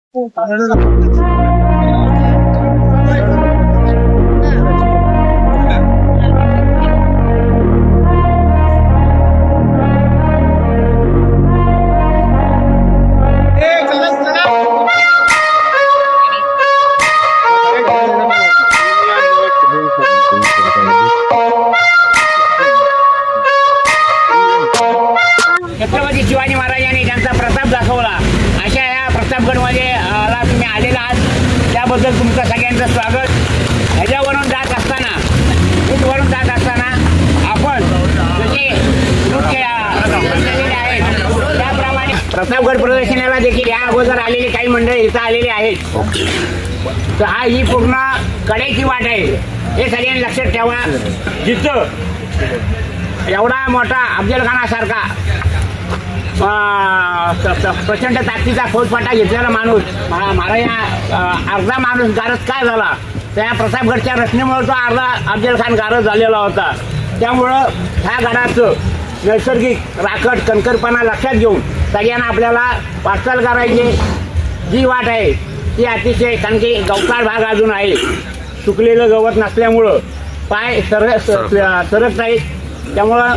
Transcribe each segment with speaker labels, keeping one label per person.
Speaker 1: छत्रपती शिवाजी महाराजांनी त्यांचा प्रताप दाखवला अशा या प्रतापगडमध्ये तुम्ही आलेला आहात त्याबद्दल तुमचं सगळ्यांचं स्वागत. ह्याच्यावरून जात असताना आपण जसे नृत्य आहेत त्याप्रमाणे प्रतापगड प्रदर्शनाला देखील या अगोदर आलेली काही मंडळी इथं आलेली आहेत. तर ही पूर्ण कड्याची वाट आहे हे सगळ्यांनी लक्षात ठेवा. जिथं एवढा मोठा अफजलखानासारखा प्रचंड ताकदीचा फौजफाटा घेतलेला माणूस अर्धा माणूस गारद काय झाला त्या प्रतापगडच्या रचनेमुळे तो अर्धा अफजलखान गारद झालेला होता. त्यामुळं ह्या गडाचं नैसर्गिक राखट कणखरपणा लक्षात घेऊन सगळ्यांना आपल्याला वाटचाल करायची जी वाट आहे ती अतिशय कारण की गवताळ भाग अजून आहे. सुकलेलं गवत नसल्यामुळं पाय सरकत नाहीत. त्यामुळं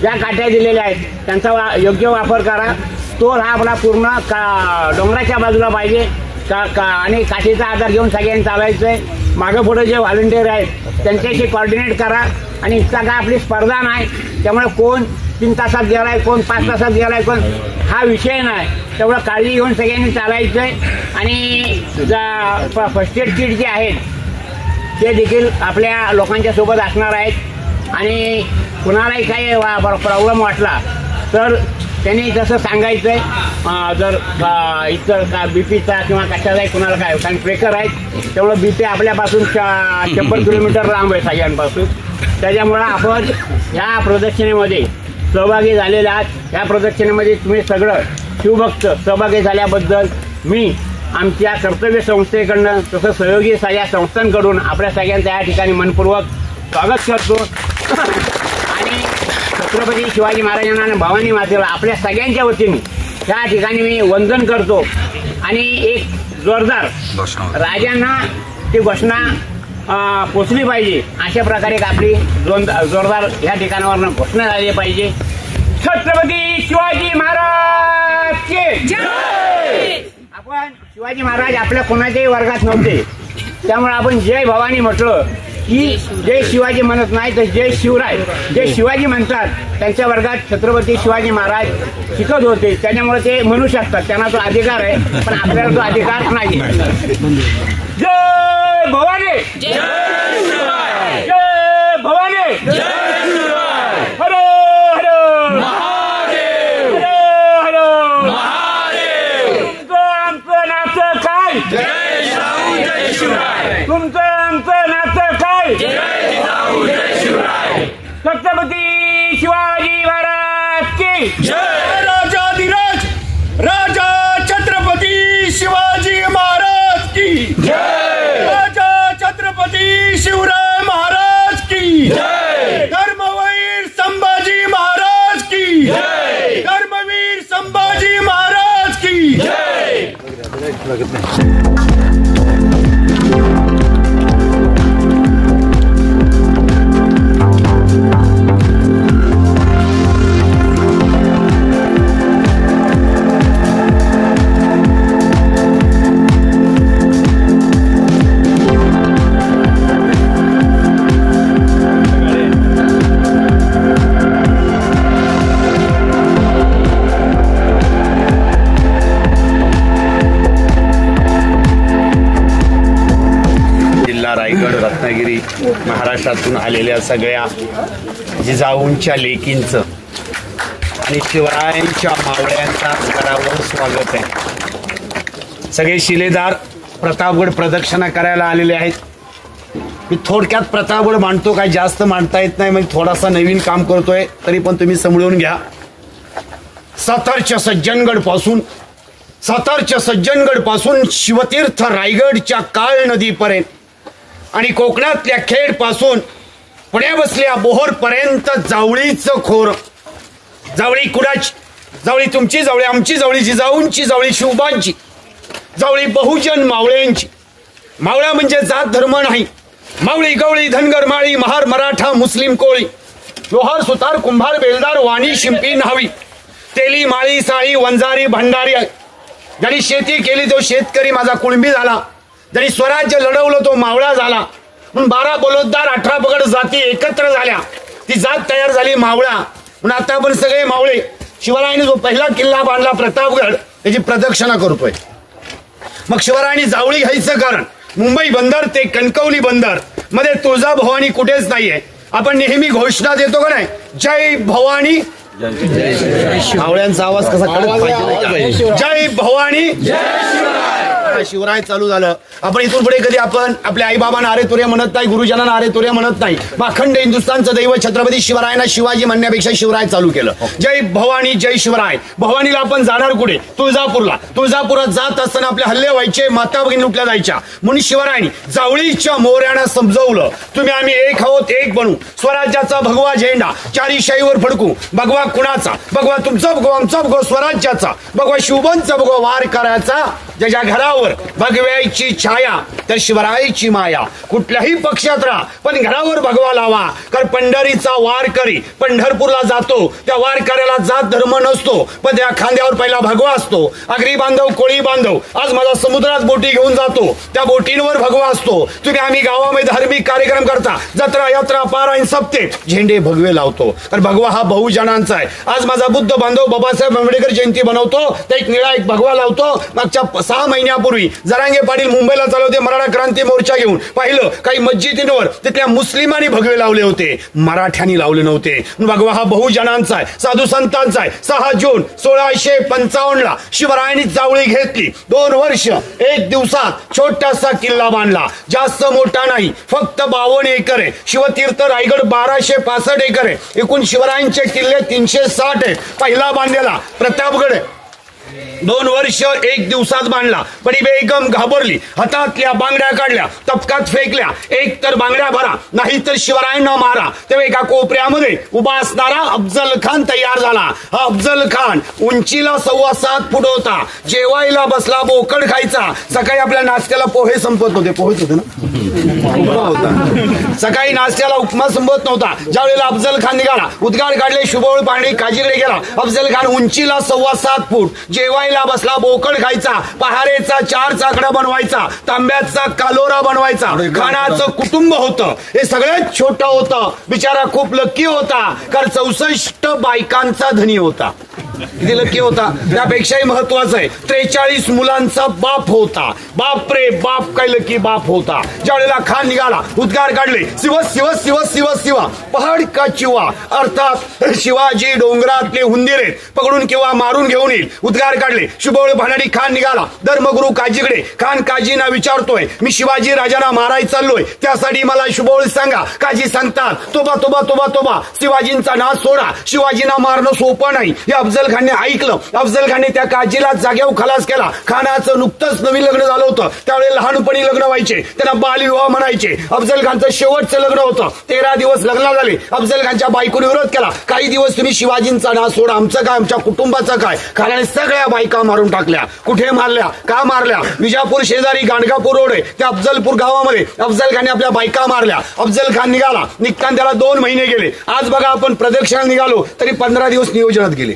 Speaker 1: ज्या काठ्या दिलेल्या आहेत त्यांचा योग्य वापर करा. तोल हा आपला पूर्ण डोंगराच्या बाजूला पाहिजे आणि काठीचा आधार घेऊन सगळ्यांनी चालायचं आहे. मागं पुढे जे व्हॉलंटियर आहेत त्यांच्याशी कॉर्डिनेट करा. आणि इतका काय आपली स्पर्धा नाही त्यामुळे कोण 3 तासात गेलाय कोण 5 तासात गेलाय कोण हा विषय नाही. तेवढं काळजी घेऊन सगळ्यांनी चालायचं आहे. आणि फर्स्ट एड किट जे आहेत ते देखील आपल्या लोकांच्या सोबत असणार आहेत. आणि कुणालाही काही प्रॉब्लेम वाटला तर त्यांनी तसं सांगायचं आहे. जर इतर का बीपीचा किंवा कशाचाही कुणाला काय कारण ट्रेकर आहेत तेवढं बीपी आपल्यापासून 100 किलोमीटर लांब आहे सगळ्यांपासून. त्याच्यामुळं आपण ह्या प्रदर्शनेमध्ये सहभागी झालेले आहात. ह्या प्रदर्शनेमध्ये तुम्ही सगळं शिवभक्त सहभागी झाल्याबद्दल मी आमच्या कर्तव्य संस्थेकडनं तसं सहयोगी सगळ्या संस्थांकडून आपल्या सगळ्यांचं या ठिकाणी मनपूर्वक स्वागत करतो. आणि छत्रपती शिवाजी महाराजांना आणि भवानी मातेला आपल्या सगळ्यांच्या वतीने त्या ठिकाणी मी वंदन करतो. आणि एक जोरदार राजांना ती घोषणा पोचली पाहिजे अशा प्रकारे आपली जोरदार ह्या ठिकाणावरनं घोषणा झाली पाहिजे. छत्रपती शिवाजी महाराज की जय. आपण शिवाजी महाराज आपल्या कोणाच्याही वर्गात नव्हते त्यामुळे आपण जय भवानी म्हटलं की जय शिवाजी म्हणत नाही तर जय शिवराय. जे शिवाजी म्हणतात त्यांच्या वर्गात छत्रपती शिवाजी महाराज शिकत होते त्याच्यामुळे ते म्हणू शकतात त्यांना तो अधिकार आहे. पण आपल्याला तो अधिकार नाही. जय भवानी जय शिवराय जय भवानी जय शिवराय. हर हर महादेव हर हर महादेव. तुमचं नातं काय जय शाहू जय शिवराय. तुमचं आमचं नातं काय जय शाहू जय शिवराय. छत्रपती शिवाजी महाराज की जय.
Speaker 2: राजाधिराज राजा छत्रपती शिवाजी महाराज की जय. राजा छत्रपती शिवराय महाराज की जय. धर्मवीर संभाजी महाराज की जय. धर्मवीर संभाजी महाराज की जय.
Speaker 3: रायगड रत्नागिरी महाराष्ट्रातून आलेल्या सगळ्या जिजाऊंच्या लेकींचं आणि शिवरायांच्या मावळ्यांचा गडावर स्वागत आहे. सगळे शिलेदार प्रतापगड प्रदक्षिणा करायला आलेले आहेत. मी थोडक्यात प्रतापगड मांडतो, काही जास्त मांडता येत नाही म्हणजे थोडासा नवीन काम करतोय तरी पण तुम्ही समजून घ्या. सातारच्या सज्जनगड पासून शिवतीर्थ रायगडच्या काळ नदीपर्यंत आणि कोकणातल्या खेड पासून पुण्या बसल्या बोहर पर्यंत जावळीचं खोर. जावळी कुणाची? जावळी तुमची, जावळी आमची, जावळी जिजाऊंची, जावळी शिवबांची. जावळी बहुजन मावळ्यांची. मावळ्या म्हणजे जात धर्म नाही. मावळी गवळी धनगर माळी महार मराठा मुस्लिम कोळी लोहार सुतार कुंभार बेलदार वाणी शिंपी न्हावी तेली माळी साळी वंजारी भंडारी. ज्यांनी शेती केली तो शेतकरी माझा कुळंबी झाला. ज्यांनी स्वराज्य लढवलं तो मावळा झाला. म्हणून 12 बलुतदार 18 पगड जाती एकत्र झाल्या. ती जात तयार झाली मावळा. म्हणून आता आपण सगळे मावळे शिवरायांनी जो पहिला किल्ला बांधला प्रतापगड त्याची प्रदक्षिणा करतोय. मग शिवरायांनी जावळी घ्यायचं कारण मुंबई बंदर ते कणकवली बंदर मध्ये तुळजाभवानी कुठेच नाहीये. आपण नेहमी घोषणा देतो का नाही, जय भवानी. मावळ्यांचा आवाज कसा कडक पाहिजे. जय भवानी शिवराय चालू झालं. आपण इथून पुढे कधी आपण आपल्या आईबाबांना अरे तुरे म्हणत नाही, गुरुजनांना अरे तुरे म्हणत नाही. अखंड हिंदुस्थानचं दैव छत्रपती शिवरायांना शिवाजी म्हणण्यापेक्षा शिवराय चालू केलं. जय भवानी जय शिवराय. भवानीला आपण जाणार कुठे? तुळजापूरला. तुळजापुरात जात असताना आपले हल्ले व्हायचे, माता भगिनी लुटल्या जायच्या. म्हणून शिवरायांनी जावळीच्या मोऱ्यांना समजवलं, तुम्ही आम्ही एक आहोत, एक बनू. स्वराज्याचा भगवा झेंडा चारी शाईवर फडकू. भगवा कुणाचा? भगवा तुमचा, भगवा आमचा, भगवा स्वराज्याचा, भगवा शिवबंचा, भगवा वार करायचा. ज्याच्या घरावर भगव्याची छाया तर शिवरायाची माया. कुठल्याही पक्षात राहा पण घरावर भगवा लावा. कारण पंढरीचा वार करी पंढरपूरला जातो त्या वारकऱ्याला जात धर्म नसतो, पण त्या खांद्यावर पहिला भगवा असतो. आगरी बांधव कोळी बांधव आज माझा समुद्रात बोटी घेऊन जातो, त्या बोटींवर भगवा असतो. तुम्ही आम्ही गावामध्ये धार्मिक कार्यक्रम करता, जत्रा यात्रा पारायण सप्ते, झेंडे भगवे लावतो. कारण भगवा हा बहुजनांचा आहे. आज माझा बुद्ध बांधव बाबासाहेब आंबेडकर जयंती बनवतो, तर एक निळा एक भगवा लावतो. मागच्या 6 महिन्यापूर्वी जरांगे पाटील मुंबईला चालले होते मराठा क्रांती मोर्चा घेऊन. पाहिलं काही मस्जिदींवर तिथल्या मुस्लिमांनी भगवे लावले होते, मराठ्यांनी लावले नव्हते. भगवा हा बहुजनांचा आहे, साधू संतांचा आहे. 6 जून 1655 शिवरायांनी जावळी घेतली. 2 वर्ष 1 दिवसात छोटासा किल्ला बांधला. जास्त मोठा नाही, फक्त 52 एकर आहे. शिवतीर्थ रायगड 1265 एकर आहे. एकूण शिवरायांचे किल्ले 360 आहेत. पहिला बांधलेला प्रतापगड 2 वर्ष 1 दिवसात बांधला. पण बेगम घाबरली, हातातल्या बांगड्या काढल्या, तपकात फेकल्या. एक तर बांगड्या भरा, नाही तर शिवरायांना मारा. तेव्हा एका कोपऱ्यामध्ये उभा असणारा अफजल खान तयार झाला. हा अफजल खान उंचीला 7.25 फूट होता. जेवायला बसला, बोकड खायचा. सकाळी आपल्या नाश्त्याला पोहे संपत नव्हते. पोहेच होते ना, होता. सकाळी नाश्त्याला उपमा संपत नव्हता. ज्यावेळेला अफजल खान निघाला, उद्गार काढले, शुभोळ पाणी काजीकडे गेला. अफजल खान उंचीला 7.25 फूट, जेवायला बसला, बोकड खायचा, पहारेचा 4 चाकडा बनवायचा, तांब्याचा कालोरा बनवायचा. खानाचं कुटुंब होतं, हे सगळ्यात छोटं होतं. बिचारा खूप लक्की होता, कारण 64 बायकांचा धनी होता. किती लक्की होता? त्यापेक्षाही महत्वाचं आहे 43 मुलांचा बाप होता. बाप रे बाप, काय लकी बाप होता. ज्या वेळेला खान निघाला, उद्गार काढले, शिव शिव शिव शिव शिव पहाड का चिवा. अर्थात शिवाजी डोंगरातले हुंदीर पकडून किंवा मारून घेऊन येईल. उद्गार काढले, शुभोळ भानाडी खान निघाला धर्मगुरु काजीकडे. खान काजींना विचारतोय, मी शिवाजी राजांना मारायला चाललोय, त्यासाठी मला शुभोळ सांगा. काजी सांगतात, तोबा तोबा तोबा तोबा, शिवाजींचा नाच सोडा, शिवाजींना मारणं सोपं नाही. हे अफजल खानने ऐकलं. अफजल खानने त्या काजीला जागेवर खलास केला. खानाचं नुकतंच नवीन लग्न झालं होतं. त्यावेळी लहानपणी लग्न व्हायचे, त्यांना बालविवाह म्हणायचे. अफजल खानचं शेवटचं लग्न होतं. 13 दिवस लग्न झाले. अफजल खानच्या बायकोने विरोध केला, काही दिवस तुम्ही शिवाजींचा नाच सोडा, आमचं काय, आमच्या कुटुंबाचं काय. खानाने सगळ्या बायका मारून टाकल्या. कुठे मारल्या, का मारल्या? विजापूर शेजारी गाणगापूर रोड आहे त्या अफजलपूर गावामध्ये अफजल खानने आपल्या बायका मारल्या. अफजल खान निघाला, निघताना त्याला 2 महिने गेले. आज बघा आपण प्रदक्षिणा निघालो तरी 15 दिवस नियोजनात गेले.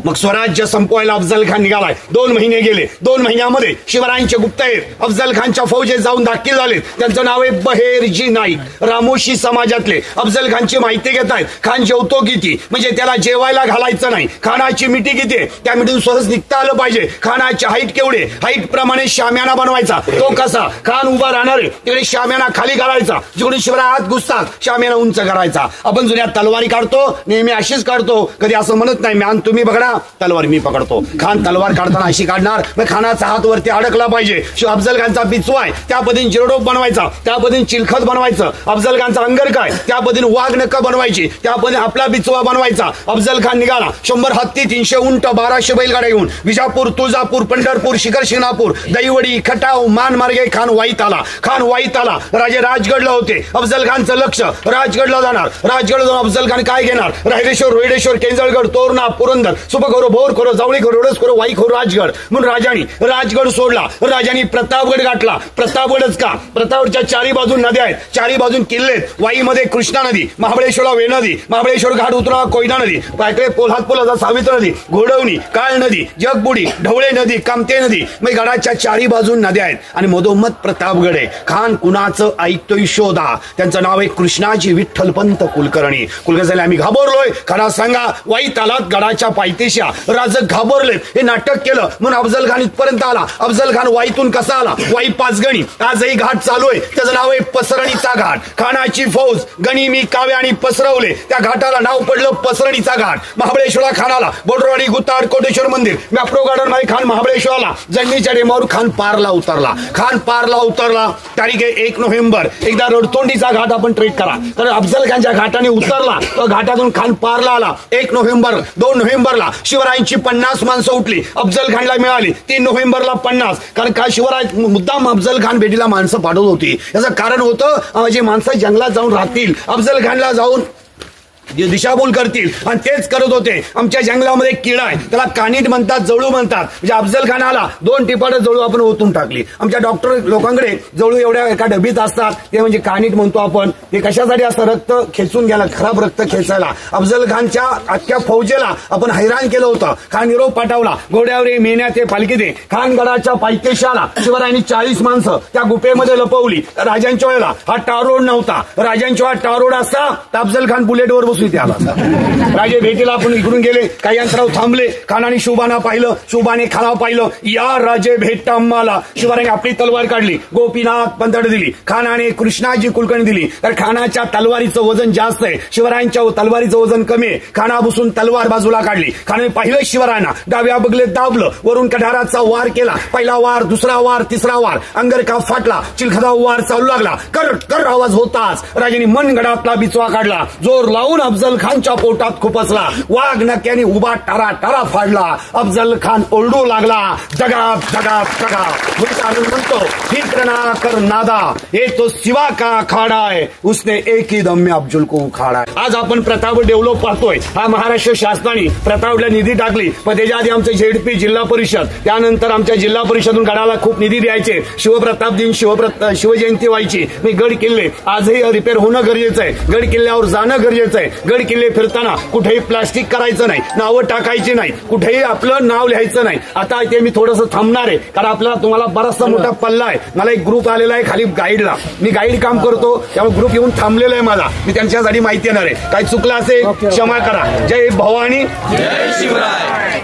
Speaker 3: मग स्वराज्य संपवायला अफजल खान निघालाय. 2 महिने गेले. 2 महिन्यामध्ये शिवरायांचे गुप्तहेर अफजल खानच्या फौजेत जाऊन दाखल झाले. त्यांचं नाव आहे बहेरजी नाईक, रामोशी समाजातले. अफजल खानची माहिती घेत आहेत. खान जेवतो किती, म्हणजे त्याला जेवायला घालायचं नाही. खानाची मिठी किती आहे, त्या मिठीतून सहज निघता आलं पाहिजे. खानाची हाईट केवढे, हाईट प्रमाणे शाम्याना बनवायचा. तो कसा, खान उभा राहणार आहे तिकडे शाम्याना खाली घालायचा. जिकडे शिवराय आत घुसतात शाम्याना उंच करायचा. आपण जुन्या तलवारी काढतो, नेहमी अशीच काढतो, कधी असं म्हणत नाही म्यान तुम्ही पकडा, तलवार मी पकडतो. खान तलवार काढताना अशी काढणार, मग खानाचा हात वरती अडकला पाहिजे. अफजल खानचा बिचवा आहे, त्या पद्धतीने जिरडोप बनवायचा, त्या पद्धतीने चिलखत बनवायचं. अफजल खानचा अंगर काय, त्या पद्धतीने वाघ नक्का बनवायची, त्या पद्धतीने आपला बिचवा बनवायचा. अफजल खान निघाला. 100 हत्ती, 300 उंट, 1200 बैलगाड्या घेऊन विजापूर, तुळजापूर, पंढरपूर, शिखर शिंगणापूर, दहीवडी, खटाव, मान मार्गे खान वाईत आला. खान वाईत आला. राजे राजगडला होते. अफजल खानचं लक्ष राजगडला जाणार. राजगड जाऊन अफजल खान काय घेणार, रायरेश्वर, रोहिडेश्वर, केंजळगड, तोरणा, पुरंदर
Speaker 2: सुप करो, भोर करो, जावळी करो, रडस करो, वाई करो राजगड. म्हणून राजानी राजगड सोडला. राजानी प्रतापगड गाठला. प्रतापगडच का, प्रतापगडच्या चारी बाजून नद्या आहेत, चारी बाजून किल्ले आहेत. वाईमध्ये कृष्णा नदी, महाबळेश्वरला वेण नदी, महाबळेश्वर घाट उतरा कोयना नदी, पायकडे पोल्हात पोलाचा सावित्र नदी, घोडवणी, काळ नदी, जगबुडी, ढवळे नदी, कामते नदी. मग गडाच्या चारी बाजून नद्या आहेत आणि मधोमध प्रतापगड आहे. खान कुणाचं ऐकतोय शोधा. त्यांचं नाव आहे कृष्णाजी विठ्ठलपंत कुलकर्णी. कुलकर्णी आम्ही घाबरलोय, खरा सांगा. वाई तालात गडाच्या पायथ्याशा राज घाबरलेत. हे नाटक केलं म्हणून अफजल खान इथपर्यंत आला. अफजल खान वाईतून कसा आला? वाई पाचगणी. आजही घाट चालू आहे, त्याचं नाव आहे पसरणीचा घाट. खानाची फौज गणी मी कावे आणि पसरवले, त्या घाटाला नाव पडलं पसरणीचा घाट. महाबळेश्वरला खान आला. बोडरवाडी, गुताड, कोटेश्वर मंदिर, मॅप्रो गार्डन मध्ये खान महाबळेश्वरला. जंगलीच्या डेमावर खान पारला उतरला. खान पारला उतरला. तारीख आहे 1 नोव्हेंबर. एकदा रडतोंडीचा घाट आपण ट्रेक करा, कारण अफजल खानच्या घाटाने उतरला, तो घाटातून खान पारला आला. 1 नोव्हेंबर. 2 नोव्हेंबरला शिवरायांची 50 माणसं उठली, अफजल खानला मिळाली. 3 नोव्हेंबरला 50. कारण काय शिवराय मुद्दाम अफजल खान भेटीला माणसं पाठवत होती. याचं कारण होतं जे माणसं जंगलात जाऊन राहतील, अफजल खानला जाऊन दिशाभूल करतील, आणि तेच करत होते. आमच्या जंगलामध्ये एक किडा आहे, त्याला कानीट म्हणतात, जळू म्हणतात. म्हणजे अफजल खान आला, 2 टिपाट जळू आपण ओतून टाकली. आमच्या डॉक्टर लोकांकडे जळू एवढ्या एका डबीत असतात, ते म्हणजे कानीट म्हणतो आपण. ते कशासाठी असतं? रक्त खेचून घ्यायला, खराब रक्त खेचायला. अफजल खानच्या अख्ख्या फौजेला आपण हैराण केलं होतं. खान निरोप पाठवला, घोड्यावर मेन्या ते पालखी. खान गडाच्या पायथ्याशी आला. शिवरायांनी 40 माणसं त्या गुफेमध्ये लपवली. राजांच्या वेळेला हा टारोड नव्हता. राजांच्या वेळा टारोड असता तर अफजल खान बुलेटवर बसून इथे आला. राजे भेटीला आपण इकडून गेले, काही अंतरावर थांबले. खानाने शुभाना पाहिलं, शुभाने खाना पाहिलं. या राजे भेटता आम्हाला. शिवरायांनी आपली तलवार काढली, गोपीनाथ पंतड दिली. खानाने कृष्णाजी कुलकर्णी दिली. तर खानाच्या तलवारीचं वजन जास्त आहे, शिवरायांच्या तलवारीचं वजन कमी आहे. खाना बसून तलवार बाजूला काढली. खानाने पाहिलं शिवरायांना, डाव्या बगले दाबलं, वरून कठाराचा वार केला. पहिला वार, दुसरा वार, तिसरा वार. अंगरका फाटला, चिलखदा वार चालू लागला. कर कर आवाज होताच राजांनी मनगडातला बिचवा काढला. जोर लावून अफजल खानच्या पोटात खुपसला. वाघ नक्याने उभा टारा टारा फाडला. अफजल खान ओरडू लागला, जगा जगा जगा. म्हणतो फिक्र ना कर नादा, ये तो शिवा का अखाड़ा है, उसने एक ही दम में अफजल को उखाड़ा है. आज आपण प्रतापगड डेव्हलप पाहतोय. हा महाराष्ट्र शासनाने प्रतापगडला निधी टाकली, पण त्याच्या आधी आमचं झेडपी जिल्हा परिषद, त्यानंतर आमच्या जिल्हा परिषदून गडाला खूप निधी द्यायचे. शिवप्रताप दिन, शिवजयंती व्हायची. मी गड किल्ले आजही रिपेअर होणं गरजेचं आहे. गड किल्ल्यावर जाणं गरजेचं आहे. गड किल्ले फिरताना कुठेही प्लास्टिक करायचं नाही, नावं टाकायची नाही, कुठेही आपलं नाव लिहायचं नाही. आता इथे मी थोडंसं थांबणार आहे, कारण आपल्याला तुम्हाला बराचसा मोठा पल्ला आहे. मला एक ग्रुप आलेला आहे खाली गाईडला, मी गाईड काम करतो, त्यामुळे ग्रुप येऊन थांबलेला आहे माझा. मी त्यांच्यासाठी माहिती येणार आहे. काही चुकलं असेल क्षमा करा. जय भवानी, जय शिवराय.